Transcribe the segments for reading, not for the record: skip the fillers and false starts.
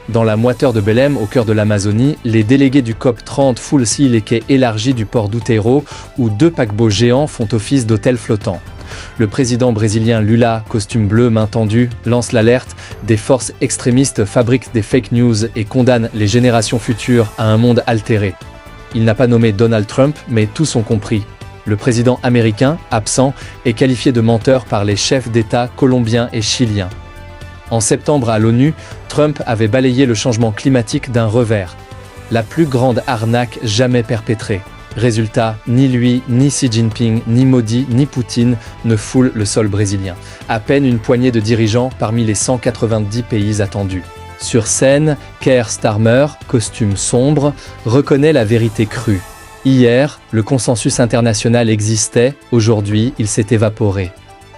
Dans la moiteur de Belém, au cœur de l'Amazonie, les délégués du COP30 foulent les quais élargis du port d'Outeiro, où 2 paquebots géants font office d'hôtels flottants. Le président brésilien Lula, costume bleu, main tendue, lance l'alerte. Des forces extrémistes fabriquent des fake news et condamnent les générations futures à un monde altéré. Il n'a pas nommé Donald Trump, mais tous ont compris. Le président américain, absent, est qualifié de menteur par les chefs d'État colombiens et chiliens. En septembre à l'ONU, Trump avait balayé le changement climatique d'un revers. La plus grande arnaque jamais perpétrée. Résultat, ni lui, ni Xi Jinping, ni Modi, ni Poutine ne foulent le sol brésilien. À peine une poignée de dirigeants parmi les 190 pays attendus. Sur scène, Keir Starmer, costume sombre, reconnaît la vérité crue. Hier, le consensus international existait, aujourd'hui, il s'est évaporé.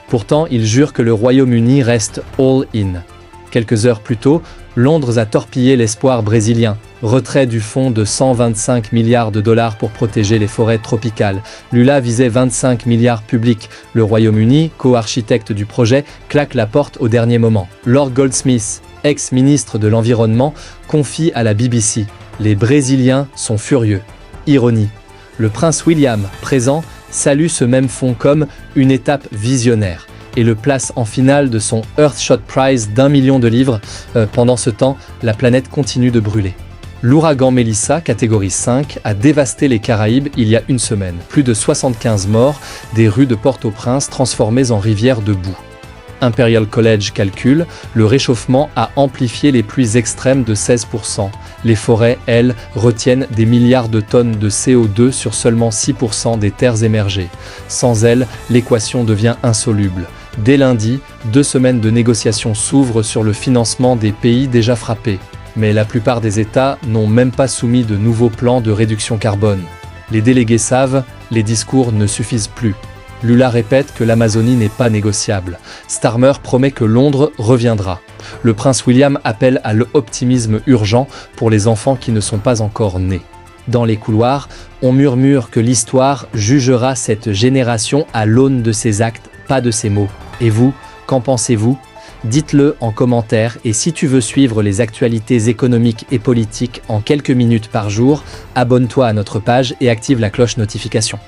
Pourtant, il jure que le Royaume-Uni reste all-in. Quelques heures plus tôt, Londres a torpillé l'espoir brésilien. Retrait du fonds de 125 milliards de dollars pour protéger les forêts tropicales. Lula visait 25 milliards publics. Le Royaume-Uni, co-architecte du projet, claque la porte au dernier moment. Lord Goldsmith, ex-ministre de l'Environnement, confie à la BBC « Les Brésiliens sont furieux ». Ironie. Le prince William, présent, salue ce même fonds comme une étape visionnaire et le place en finale de son Earthshot Prize d'1 million de livres. Pendant ce temps, la planète continue de brûler. L'ouragan Melissa, catégorie 5, a dévasté les Caraïbes il y a une semaine. Plus de 75 morts, des rues de Port-au-Prince transformées en rivières de boue. Imperial College calcule, le réchauffement a amplifié les pluies extrêmes de 16%. Les forêts, elles, retiennent des milliards de tonnes de CO2 sur seulement 6% des terres émergées. Sans elles, l'équation devient insoluble. Dès lundi, 2 semaines de négociations s'ouvrent sur le financement des pays déjà frappés. Mais la plupart des États n'ont même pas soumis de nouveaux plans de réduction carbone. Les délégués savent, les discours ne suffisent plus. Lula répète que l'Amazonie n'est pas négociable. Starmer promet que Londres reviendra. Le prince William appelle à l'optimisme urgent pour les enfants qui ne sont pas encore nés. Dans les couloirs, on murmure que l'histoire jugera cette génération à l'aune de ses actes, pas de ses mots. Et vous, qu'en pensez-vous ? Dites-le en commentaire et si tu veux suivre les actualités économiques et politiques en quelques minutes par jour, abonne-toi à notre page et active la cloche notification.